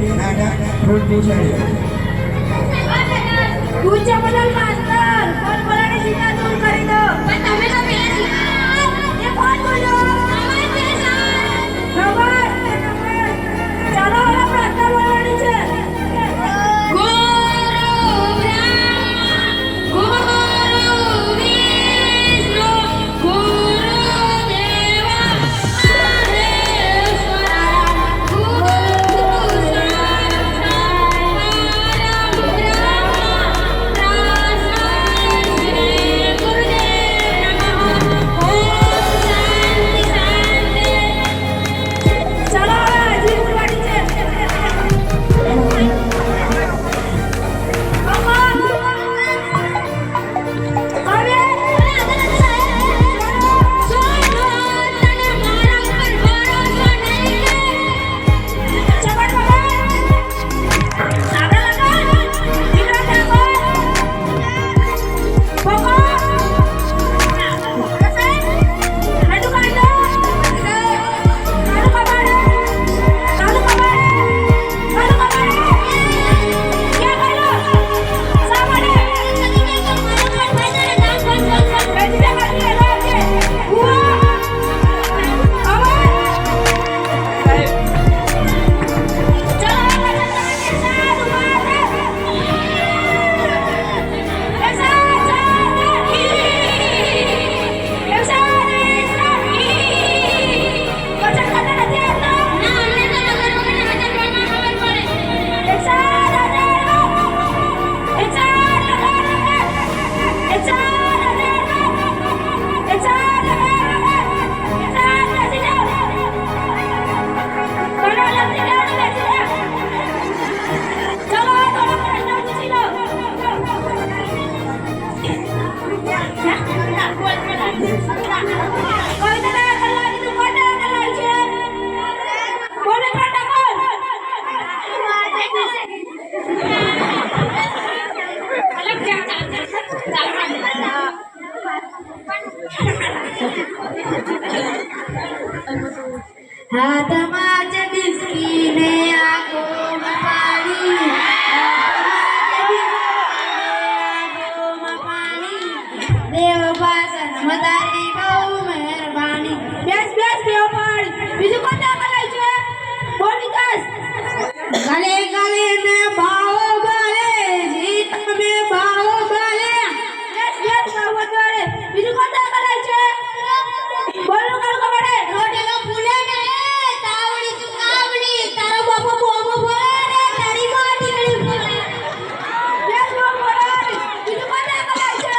ફૂલ પૂછાય પૂછે બદલ માસ્ટર ફોન બોલાને સીધા દૂર કરી દો પણ તમે તો બેસ એ ફોન બોલો અમારે બેસ ખબર ચાલો હવે પ્રાર્થના બોલવાની છે હાથમાં જ બિસ્કીને આંખોમાં પાણી દેવ પાસન મદારી બહુ મહેરબાની બેસ બેસ બેવ પાણી બીજું કોતા બોલાય છે બોલ વિકાસ ગલે ગલે મે ભાવ ગલે જીત મે ભાવ ગલે બેસ બેસ ભાવ ગલે બીજું કોતા બોલાય છે બોલો કર કબડે રોટેલો ફૂલે ને તાવડી ચુકાવડી તારો બાપો બોબો બોલે ને તારી માં ટીકડી બોલે બેસ બોલ બોલે બીજું કોતા બોલાય છે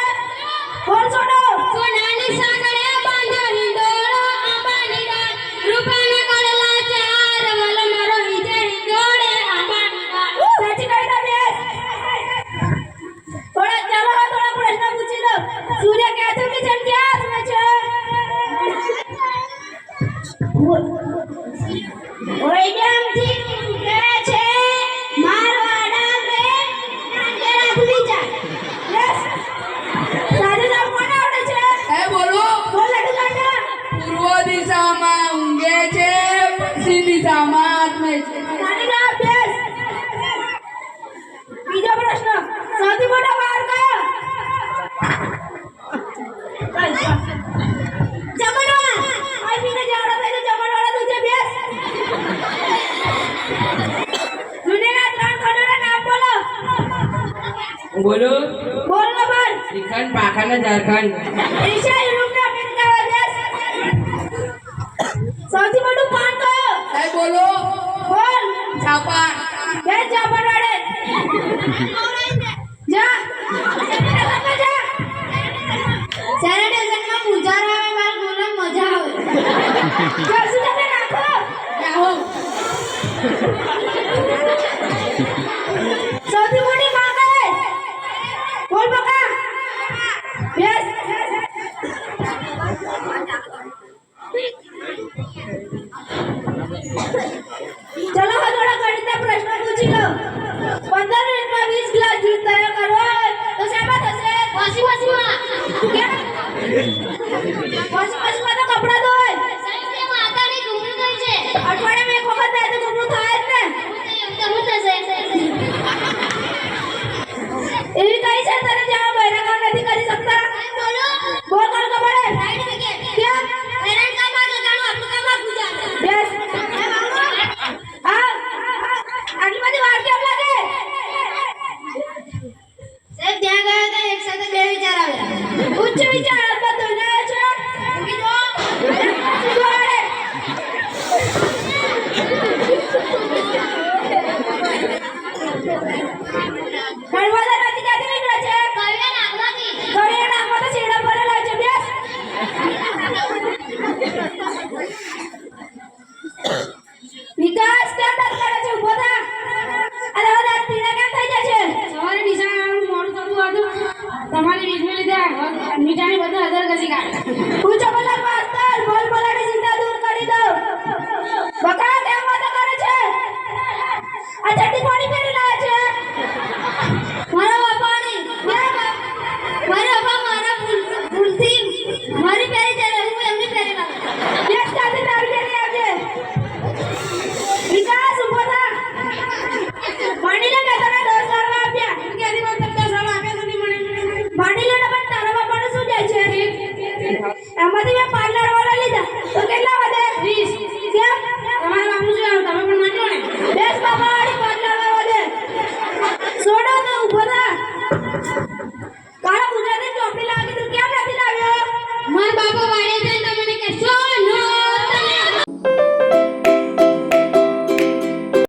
બોલ છોડો સોનાની સાગરે બાંધણી ડોળો આંબાની ડાળ રૂપાના કડલા ચાર વલ મારો હિજે હિંડોળે આંબાની ડાળ સાચી કહી દો બેસ થોડા ચાલો થોડા પ્રશ્ન પૂછી લો સૂર્ય ક્યાં છે કે ચંદ્ર ક્યાં છે ઓય ડેમથી કે છે મારવાડા મે નાંગેરા ભૂલી જા યસ સાજે નામ કોને આવડે છે એ બોલો બોલ અડકાંડા પૂર્વ દિશામાં ઊંઘે છે પશ્ચિમ દિશામાં આત્મે છે નાની ના બેસ બીજો પ્રશ્ન સૌથી મોટો વાર કયો જમણવાર આવીને જાવડો થાય તો જમણવાળા તું છે બેસ દુનિયાના ત્રણ ખંડોના નામ બોલો બોલો બોલ ને બોલ શ્રીખંડ પાખંડ ઝારખંડ એશિયા યુરોપના અમેરિકા દેશ સૌથી મોટું પાન કયો એ બોલો બોલ છાપા બે જાપાન વાળે જા સેનિટાઈઝરમાં મુજારા આવે માર બોલને મજા આવે જલ્દી તમે રાખો જાઓ સૌથી મોટી માં કઈ બોલ બકા બેસ ચલો હવે થોડા ગણિતના પ્રશ્નો પૂછી લો 15 મિનિટમાં 20 ગ્લાસ દૂધ તૈયાર કરવો હોય તો શેમાં થશે વોશિંગ મશીનમાં કેમ વોશિંગ મશીનમાં તો કપડાં ધોય સાઈઝ માં આતા એમાંથી મેં પાર્લર વાળા લીધા તો કેટલા વધે 20